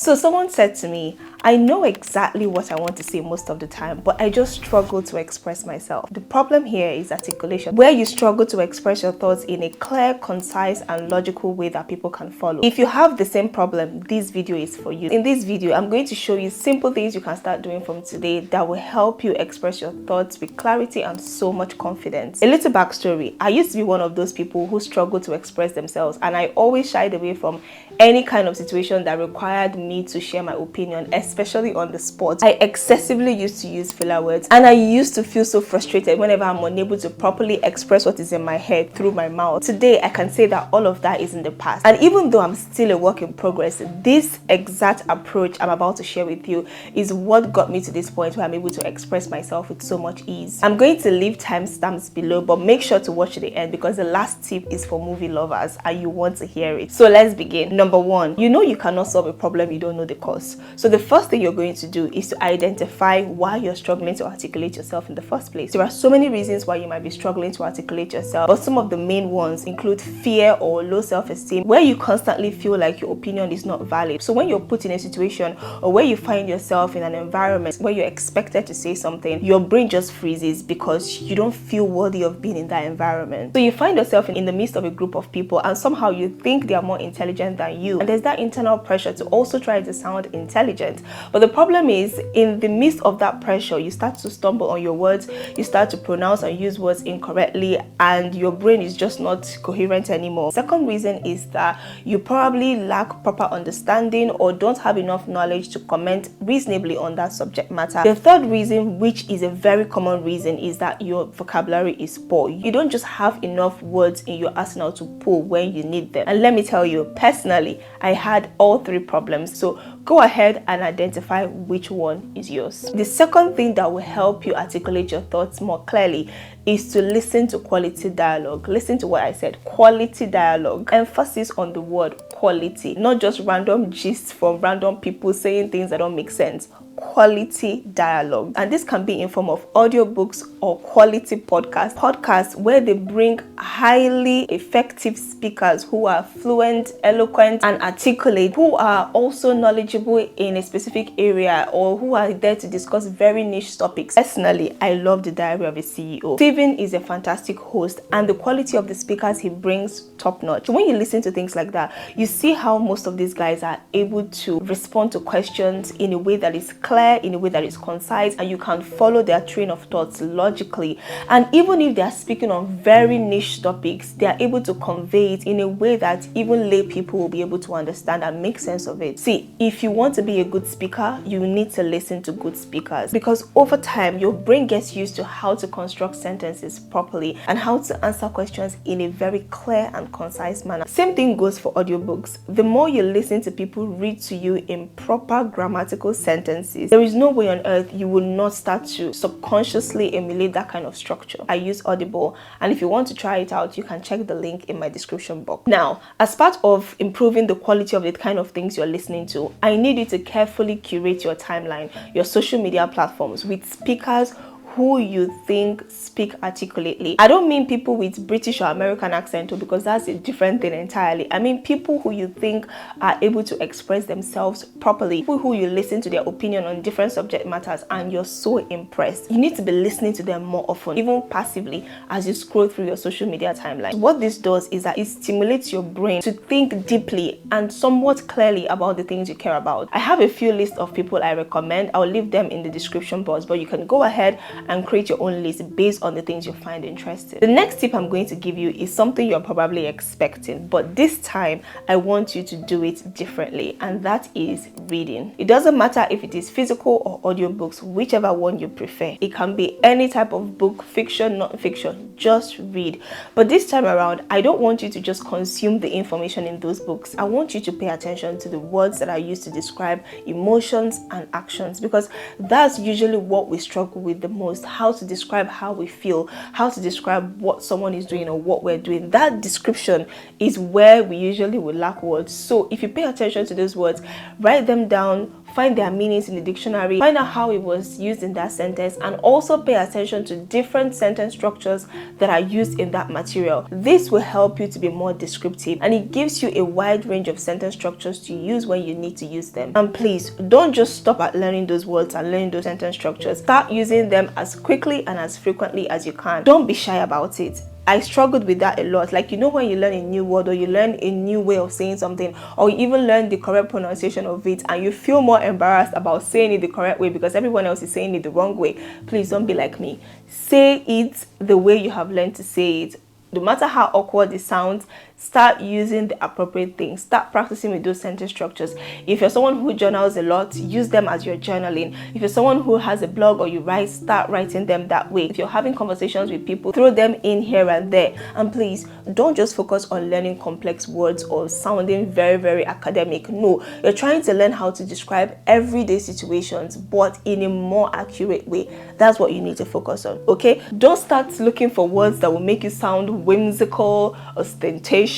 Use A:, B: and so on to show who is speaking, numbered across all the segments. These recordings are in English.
A: So someone said to me, I know exactly what I want to say most of the time, but I just struggle to express myself. The problem here is articulation, where you struggle to express your thoughts in a clear, concise, and logical way that people can follow. If you have the same problem, this video is for you. In this video, I'm going to show you simple things you can start doing from today that will help you express your thoughts with clarity and so much confidence. A little backstory. I used to be one of those people who struggled to express themselves, and I always shied away from any kind of situation that required me to share my opinion, especially on the spot. I excessively used to use filler words, and I used to feel so frustrated whenever I'm unable to properly express what is in my head through my mouth. Today, I can say that all of that is in the past. And even though I'm still a work in progress, this exact approach I'm about to share with you is what got me to this point where I'm able to express myself with so much ease. I'm going to leave timestamps below, but make sure to watch to the end because the last tip is for movie lovers and you want to hear it. So let's begin. Number one, you know you cannot solve a problem you don't know the cause. So the first thing you're going to do is to identify why you're struggling to articulate yourself in the first place. There are so many reasons why you might be struggling to articulate yourself, but some of the main ones include fear or low self-esteem, where you constantly feel like your opinion is not valid. So when you're put in a situation or where you find yourself in an environment where you're expected to say something, your brain just freezes because you don't feel worthy of being in that environment. So you find yourself in the midst of a group of people and somehow you think they are more intelligent than you, and there's that internal pressure to also try to sound intelligent. But the problem is, in the midst of that pressure, you start to stumble on your words, you start to pronounce and use words incorrectly, and your brain is just not coherent anymore. Second reason is that you probably lack proper understanding or don't have enough knowledge to comment reasonably on that subject matter. The third reason, which is a very common reason, is that your vocabulary is poor. You don't just have enough words in your arsenal to pull when you need them. And let me tell you, personally, I had all three problems. So go ahead and identify which one is yours. The second thing that will help you articulate your thoughts more clearly is to listen to quality dialogue. Listen to what I said, quality dialogue. Emphasis on the word quality, not just random gists from random people saying things that don't make sense. Quality dialogue, and this can be in form of audiobooks or quality podcasts where they bring highly effective speakers who are fluent, eloquent, and articulate, who are also knowledgeable in a specific area or who are there to discuss very niche topics. Personally, I love the Diary of a CEO. Steven is a fantastic host, and the quality of the speakers he brings top notch. When you listen to things like that, you see how most of these guys are able to respond to questions in a way that is clear, in a way that is concise, and you can follow their train of thoughts logically. And even if they are speaking on very niche topics, they are able to convey it in a way that even lay people will be able to understand and make sense of it. See, if you want to be a good speaker, you need to listen to good speakers, because over time your brain gets used to how to construct sentences properly and how to answer questions in a very clear and concise manner. Same thing goes for audiobooks. The more you listen to people read to you in proper grammatical sentences, there is no way on earth you will not start to subconsciously emulate that kind of structure. I use Audible, and if you want to try it out, you can check the link in my description box. Now, as part of improving the quality of the kind of things you're listening to, I need you to carefully curate your timeline, your social media platforms with speakers who you think speak articulately. I don't mean people with British or American accent, because that's a different thing entirely. I mean people who you think are able to express themselves properly, people who you listen to their opinion on different subject matters and you're so impressed. You need to be listening to them more often, even passively, as you scroll through your social media timeline. What this does is that it stimulates your brain to think deeply and somewhat clearly about the things you care about. I have a few lists of people I recommend. I'll leave them in the description box, but you can go ahead and create your own list based on the things you find interesting. The next tip I'm going to give you is something you're probably expecting, but this time I want you to do it differently, and that is reading. It doesn't matter if it is physical or audiobooks, whichever one you prefer. It can be any type of book, fiction, non-fiction, just read. But this time around, I don't want you to just consume the information in those books. I want you to pay attention to the words that are used to describe emotions and actions, because that's usually what we struggle with the most. How to describe how we feel, how to describe what someone is doing or what we're doing. That description is where we usually will lack words. So if you pay attention to those words, write them down, find their meanings in the dictionary, find out how it was used in that sentence, and also pay attention to different sentence structures that are used in that material. This will help you to be more descriptive, and it gives you a wide range of sentence structures to use when you need to use them. And please don't just stop at learning those words and learning those sentence structures. Start using them as quickly and as frequently as you can. Don't be shy about it. I struggled with that a lot. Like, you know, when you learn a new word or you learn a new way of saying something, or you even learn the correct pronunciation of it, and you feel more embarrassed about saying it the correct way because everyone else is saying it the wrong way. Please don't be like me. Say it the way you have learned to say it. No matter how awkward it sounds, start using the appropriate things. Start practicing with those sentence structures. If you're someone who journals a lot, use them as you're journaling. If you're someone who has a blog or you write, start writing them that way. If you're having conversations with people, throw them in here and there. And please, don't just focus on learning complex words or sounding very, very academic. No, you're trying to learn how to describe everyday situations, but in a more accurate way. That's what you need to focus on, okay? Don't start looking for words that will make you sound whimsical, ostentatious,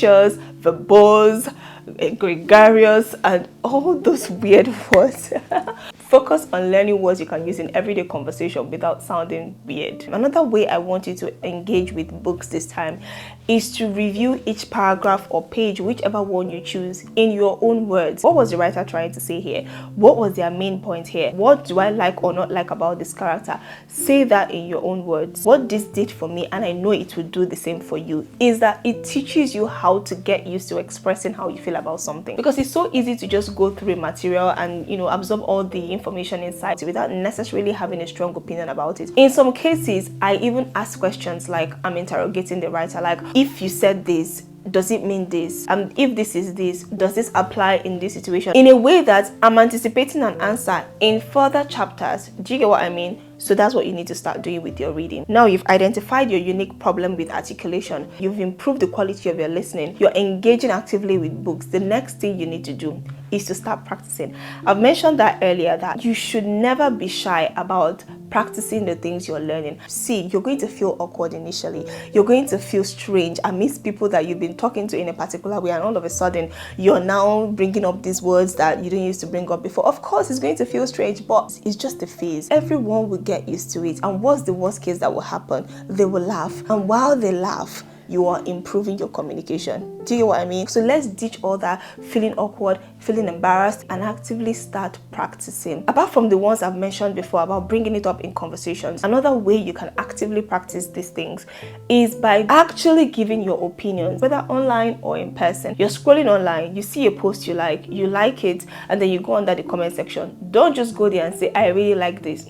A: verbose, gregarious, and all those weird words. Focus on learning words you can use in everyday conversation without sounding weird. Another way I want you to engage with books this time is to review each paragraph or page, whichever one you choose, in your own words. What was the writer trying to say here? What was their main point here? What do I like or not like about this character? Say that in your own words. What this did for me, and I know it will do the same for you, is that it teaches you how to get used to expressing how you feel about something. Because it's so easy to just go through a material and, you know, absorb all the information inside without necessarily having a strong opinion about it. In some cases, I even ask questions like I'm interrogating the writer, like, if you said this, does it mean this? And if this is this, does this apply in this situation? In a way that I'm anticipating an answer in further chapters. Do you get what I mean? So that's what you need to start doing with your reading. Now you've identified your unique problem with articulation. You've improved the quality of your listening. You're engaging actively with books. The next thing you need to do is to start practicing. I've mentioned that earlier, that you should never be shy about practicing the things you're learning. See, you're going to feel awkward initially. You're going to feel strange amidst people that you've been talking to in a particular way, and all of a sudden you're now bringing up these words that you didn't used to bring up before. Of course, it's going to feel strange, but it's just a phase. Everyone will get used to it. And what's the worst case that will happen? They will laugh. And while they laugh, you are improving your communication. Do you know what I mean? So let's ditch all that feeling awkward, feeling embarrassed, and actively start practicing. Apart from the ones I've mentioned before about bringing it up in conversations, another way you can actively practice these things is by actually giving your opinions, whether online or in person. You're scrolling online, you see a post you like it, and then you go under the comment section. Don't just go there and say, I really like this.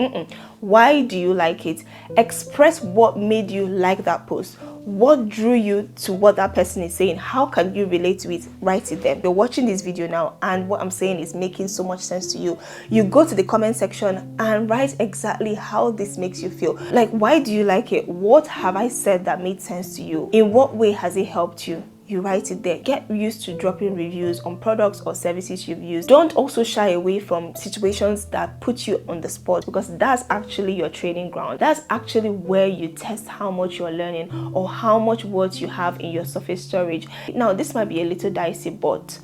A: Why do you like it? Express what made you like that post. What drew you to what that person is saying? How can you relate to it? Write it there. You're watching this video now, and what I'm saying is making so much sense to you. You go to the comment section and write exactly how this makes you feel. Like, why do you like it? What have I said that made sense to you? In what way has it helped you? You write it there. Get used to dropping reviews on products or services you've used. Don't also shy away from situations that put you on the spot, because that's actually your training ground. That's actually where you test how much you're learning or how much words you have in your surface storage. Now, this might be a little dicey, but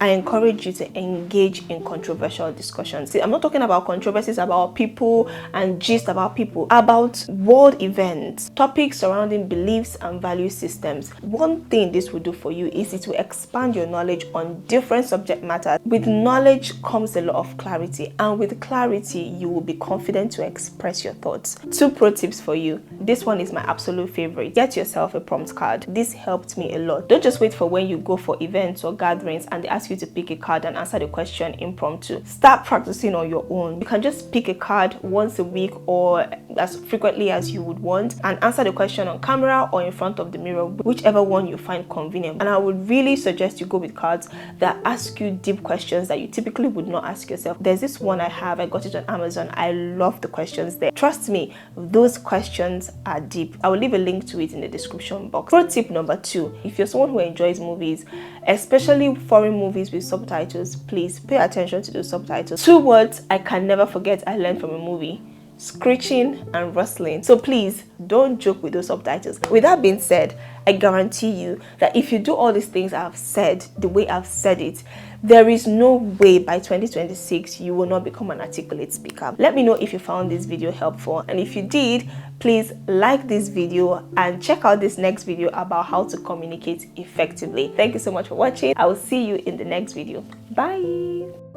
A: I encourage you to engage in controversial discussions. See, I'm not talking about controversies about people and gist about people, about world events, topics surrounding beliefs and value systems. One thing this will do for you is it will expand your knowledge on different subject matter. With knowledge comes a lot of clarity, and with clarity, you will be confident to express your thoughts. 2 pro tips for you. This one is my absolute favorite. Get yourself a prompt card. This helped me a lot. Don't just wait for when you go for events or gatherings and they ask you to pick a card and answer the question impromptu. Start practicing on your own. You can just pick a card once a week or as frequently as you would want and answer the question on camera or in front of the mirror, whichever one you find convenient. And I would really suggest you go with cards that ask you deep questions that you typically would not ask yourself. There's this one I got it on Amazon. I love the questions there. Trust me, those questions are deep. I will leave a link to it in the description box. Pro tip number 2, if you're someone who enjoys movies, especially foreign movies with subtitles, please pay attention to those subtitles. 2 words I can never forget I learned from a movie: screeching, and rustling. So please don't joke with those subtitles. With that being said, I guarantee you that if you do all these things I've said the way I've said it, there is no way by 2026 you will not become an articulate speaker. Let me know if you found this video helpful, and if you did, please like this video and check out this next video about how to communicate effectively. Thank you so much for watching. I will see you in the next video. Bye.